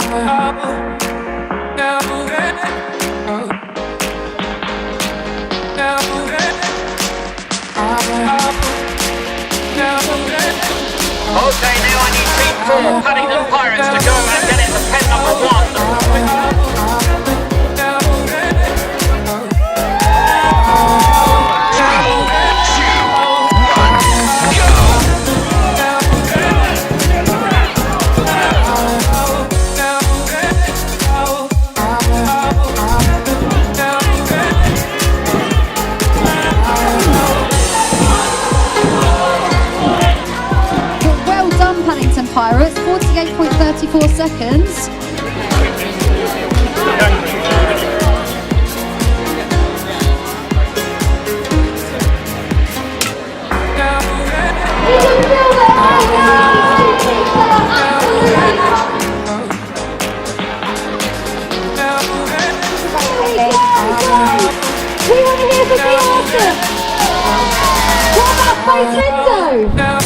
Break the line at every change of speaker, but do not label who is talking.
Okay, now I need Team 4, Paddington Pirates, to go and get it to pen number 1.
Well done, Paddington Pirates, 48.34 seconds.
We want to hear from the author. What about Nintendo?